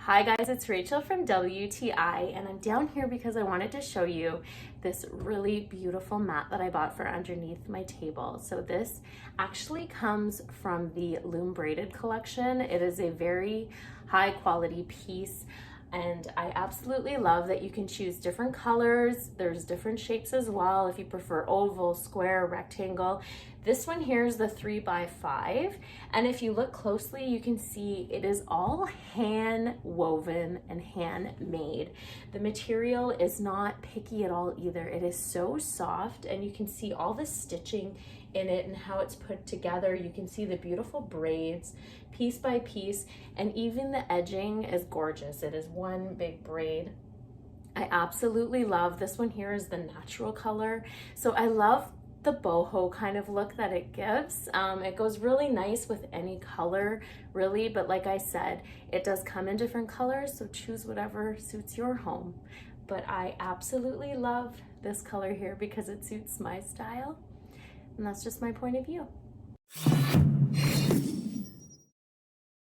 Hi guys, it's Rachel from WTI, and I'm down here because I wanted to show you this really beautiful mat that I bought for underneath my table. So this actually comes from the Loom Braided collection. It is a very high quality piece, and I absolutely love that you can choose different colors. There's different shapes as well if you prefer oval, square, rectangle. This one here is the 3x5, and if you look closely you can see it is all hand woven and handmade. The material is not picky at all either. It is so soft, and you can see all the stitching in it and how it's put together. You can see the beautiful braids piece by piece, and even the edging is gorgeous. It is one big braid. I absolutely love this one. Here is the natural color, so I love the boho kind of look that it gives. It goes really nice with any color really, but like I said, it does come in different colors, so choose whatever suits your home. But I absolutely love this color here because it suits my style, and that's just my point of view.